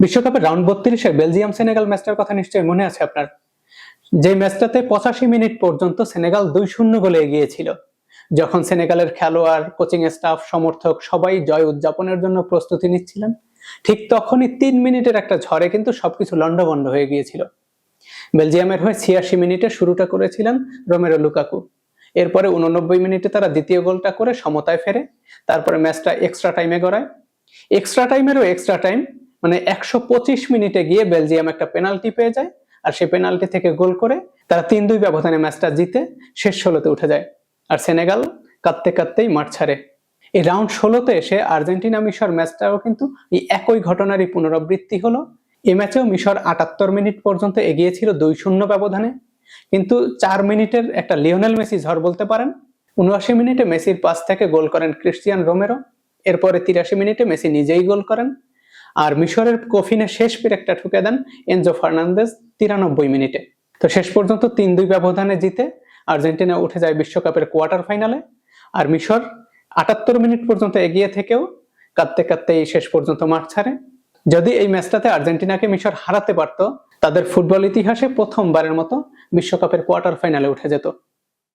বিশ্বকাপের round 32-এ Belgium Senegal ম্যাচটার কথা নিশ্চয়ই মনে আছে আপনার, যে ম্যাচটাতে 85 মিনিট পর্যন্ত সেনেগাল 2-0 গোলে এগিয়ে ছিল। যখন সেনেগালের খেলোয়াড়, কোচিং স্টাফ, সমর্থক সবাই জয় উদযাপনের জন্য প্রস্তুতি নিচ্ছিলেন, ঠিক তখনই 3 মিনিটের একটা ঝড়ে কিন্তু সবকিছু লন্ডভন্ড হয়ে গিয়েছিল। বেলজিয়ামের হয়ে 86 মিনিটে শুরুটা করেছিলেন রোমেরো লুকাকু। এরপরে 89 মিনিটে তারা দ্বিতীয় গোলটা করে সমতায় ফেরে। তারপরে ম্যাচটা এক্সট্রা টাইমে গড়ায়। এক্সট্রা টাইমেরও এক্সট্রা টাইম, মানে 125 মিনিটে গিয়ে বেলজিয়াম একটা পেনাল্টি পেয়ে যায়, আর সেই পেনাল্টি থেকে গোল করে তারা 3-2 ব্যবধানে ম্যাচটা জিতে শেষ 16তে উঠে যায়। আর সেনেগাল কাঁদতে কাঁদতেই মাঠ ছাড়ে। এই রাউন্ড 16তে এসে আর্জেন্টিনা মিশর ম্যাচটাও কিন্তু এই একই ঘটনারই পুনরাবৃত্তি হলো। এই ম্যাচেও মিশর 78 মিনিট পর্যন্ত এগিয়ে ছিল 2-0 ব্যবধানে, কিন্তু 4 মিনিটের একটা লিওনেল মেসি ঝড় বলতে পারেন। 79 মিনিটে মেসির পাস থেকে গোল করেন ক্রিস্টিয়ান রোমেরো। এরপরে 83 মিনিটে মেসি নিজেই গোল করেন। আর মিশরের কফিনে শেষ পেরেকটা ঠুকে দেন এনজো ফার্নান্দেজ 93 মিনিটে। তো শেষ পর্যন্ত 3-2 ব্যবধানে জিতে আর্জেন্টিনা উঠে যায় বিশ্বকাপের কোয়ার্টার ফাইনালে। আর মিশর 78 মিনিট পর্যন্ত এগিয়ে থেকেও কাঁদতে কাঁদতেই শেষ পর্যন্ত মাঠ ছাড়ে। যদি এই ম্যাচটাতে আর্জেন্টিনাকে মিশর হারাতে পারত, তাদের ফুটবল ইতিহাসে প্রথমবারের মতো বিশ্বকাপের কোয়ার্টার ফাইনালে উঠে যেত।